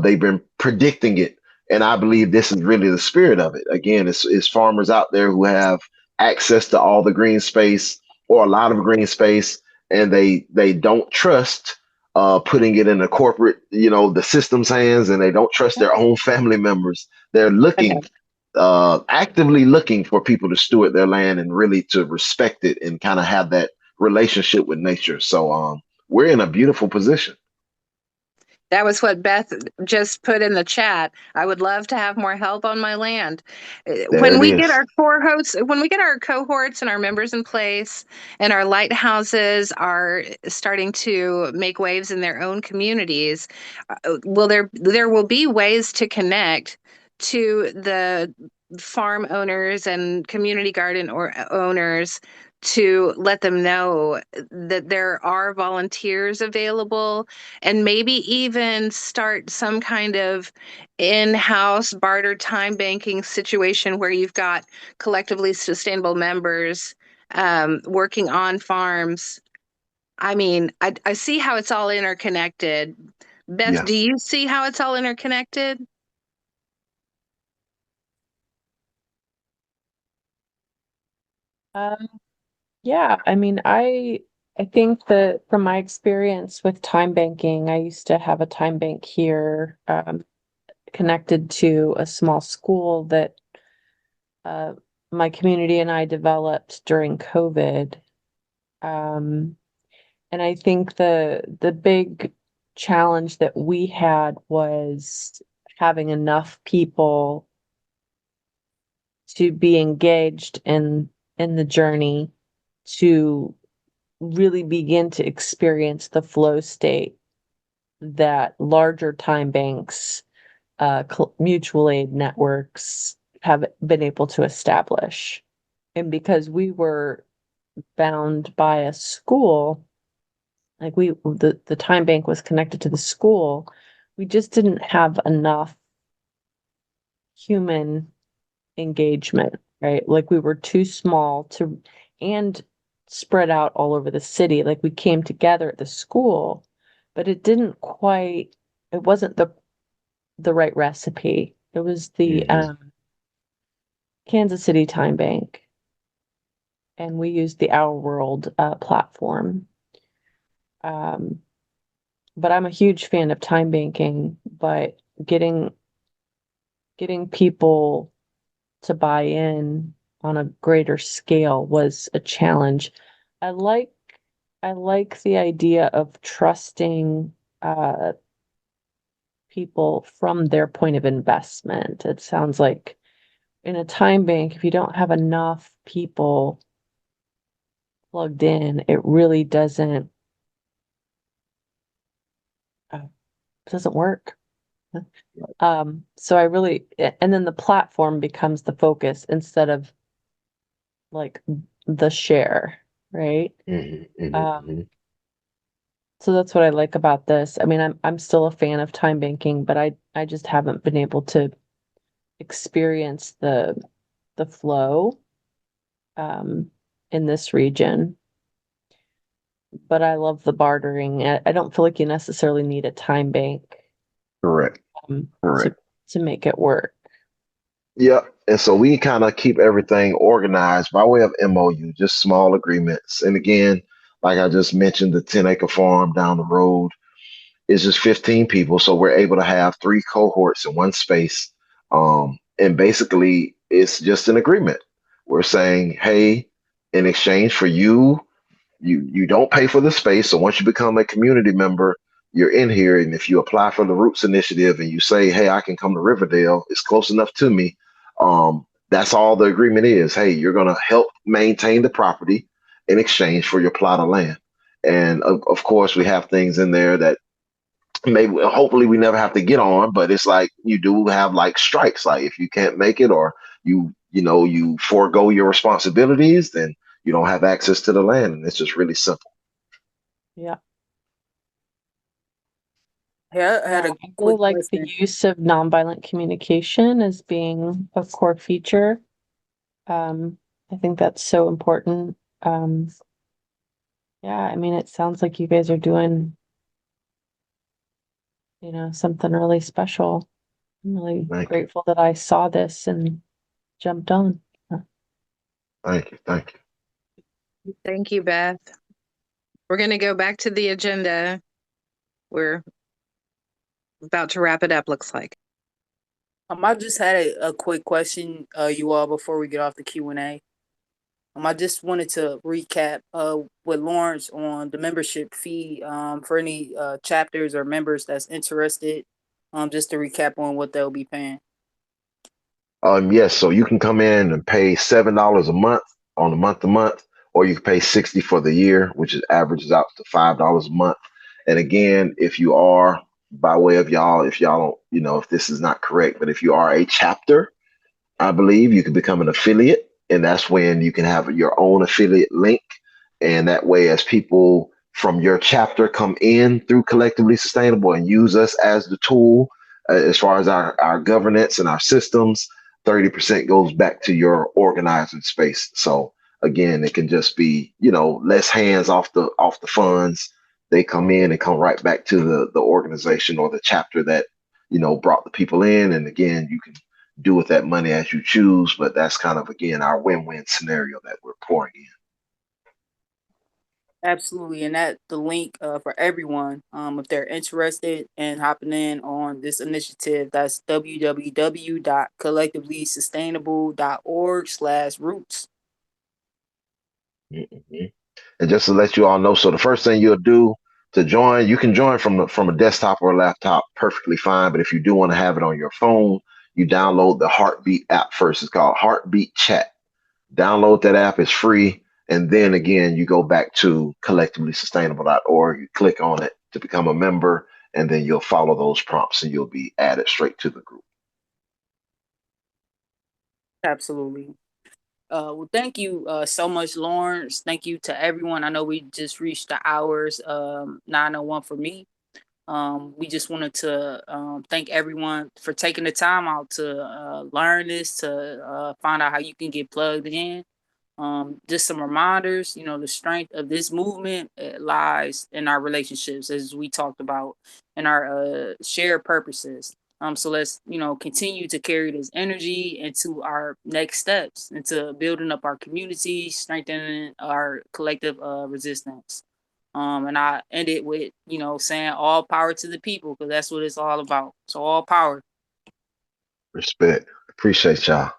Speaker 2: They've been predicting it, and I believe this is really the spirit of it. Again, it's farmers out there who have access to all the green space or a lot of green space, and they don't trust putting it in the corporate, the system's hands, and they don't trust their own family members. They're
Speaker 4: Okay.
Speaker 2: looking actively looking for people to steward their land and really to respect it and kind of have that relationship with nature. So we're in a beautiful position.
Speaker 4: That was what Beth just put in the chat. I would love to have more help on my land.
Speaker 2: There
Speaker 4: When
Speaker 2: it
Speaker 4: we get
Speaker 2: is.
Speaker 4: our cohorts, when we get our cohorts and our members in place, and our lighthouses are starting to make waves in their own communities, there will be ways to connect to the farm owners and community garden or owners to let them know that there are volunteers available, and maybe even start some kind of in-house barter time banking situation where you've got collectively sustainable members working on farms. I mean, I see how it's all interconnected. Beth,
Speaker 2: Yeah.
Speaker 4: do you see how it's all interconnected?
Speaker 6: Um, yeah, I mean, I think that from my experience with time banking, I used to have a time bank here, connected to a small school that uh, my community and I developed during COVID. Um, and I think the big challenge that we had was having enough people to be engaged in the journey to really begin to experience the flow state that larger time banks, mutual aid networks have been able to establish. And because we were bound by a school, like the time bank was connected to the school, we just didn't have enough human engagement, right? Like we were too small to and spread out all over the city. Like we came together at the school, but it wasn't the right recipe. It was the
Speaker 2: Hmm.
Speaker 6: Kansas City Time Bank, and we used the Our World platform. Um, but I'm a huge fan of time banking, but getting people to buy in on a greater scale was a challenge. I like I like the idea of trusting uh, people from their point of investment. It sounds like in a time bank, if you don't have enough people plugged in, it really doesn't work. So I really, and then the platform becomes the focus instead of like the share, right?
Speaker 2: Hmm.
Speaker 6: Um,
Speaker 2: Hmm.
Speaker 6: so that's what I like about this. I mean, I'm still a fan of time banking, but I just haven't been able to experience the flow um in this region. But I love the bartering. I don't feel like you necessarily need a time bank
Speaker 2: Correct.
Speaker 6: um, to
Speaker 2: Correct.
Speaker 6: to make it work.
Speaker 2: Yeah. And so we kind of keep everything organized by way of MOU, just small agreements. And again, like I just mentioned, the 10-acre farm down the road is just 15 people. So we're able to have three cohorts in one space. And basically, it's just an agreement. We're saying, hey, in exchange for you don't pay for the space. So once you become a community member, you're in here. And if you apply for the Roots Initiative and you say, hey, I can come to Riverdale, it's close enough to me. That's all the agreement is. Hey, you're going to help maintain the property in exchange for your plot of land. And of course, we have things in there that maybe hopefully we never have to get on, but it's like you do have like strikes. Like if you can't make it or you forego your responsibilities, then you don't have access to the land. And it's just really simple.
Speaker 6: Yeah.
Speaker 1: Yeah, I
Speaker 6: Yeah,
Speaker 1: had a
Speaker 6: I really
Speaker 1: quick
Speaker 6: like the
Speaker 1: question.
Speaker 6: use of nonviolent communication as being a core feature. Um, I think that's so important. Yeah, I mean, it sounds like you guys are doing, something really special. I'm really
Speaker 2: Thank you.
Speaker 6: grateful that I saw this and jumped on.
Speaker 2: Thank you. Thank you.
Speaker 4: Thank you, Beth. We're going to go back to the agenda. We're about to wrap it up, looks like.
Speaker 1: I just had a quick question, you all, before we get off the Q&A. I just wanted to recap with Lawrence on the membership fee for any chapters or members that's interested. Just to recap on what they'll be paying.
Speaker 2: Yes, so you can come in and pay $7 a month on a month to month, or you can pay 60 for the year, which is averages out to $5 a month. And again, if you are by way of y'all, if y'all don't, if this is not correct, but if you are a chapter, I believe you can become an affiliate, and that's when you can have your own affiliate link. And that way, as people from your chapter come in through Collectively Sustainable and use us as the tool, as far as our governance and our systems, 30% goes back to your organizing space. So again, it can just be, less hands off the funds. They come in and come right back to the organization or the chapter that, brought the people in. And again, do with that money as you choose. But that's kind of, again, our win-win scenario that we're pouring in.
Speaker 1: Absolutely, and that the link for everyone, if they're interested in hopping in on this initiative, that's www.collectivelysustainable.org/roots.
Speaker 2: Mhm. And just to let you all know, so the first thing you'll do to join, you can join from a desktop or a laptop perfectly fine. But if you do want to have it on your phone, you download the Heartbeat app first. It's called Heartbeat Chat. Download that app, it's free. And then again, you go back to collectivelysustainable.org, you click on it to become a member, and then you'll follow those prompts and you'll be added straight to the group.
Speaker 1: Absolutely. Well, thank you so much, Lawrence. Thank you to everyone. I know we just reached the hours 9:01 for me. We just wanted to thank everyone for taking the time out to learn this, to find out how you can get plugged in. Just some reminders, the strength of this movement lies in our relationships, as we talked about, and our shared purposes. So let's, continue to carry this energy into our next steps, into building up our community, strengthening our collective resistance. And I end it with, saying all power to the people, because that's what it's all about. So all power.
Speaker 2: Respect. Appreciate y'all.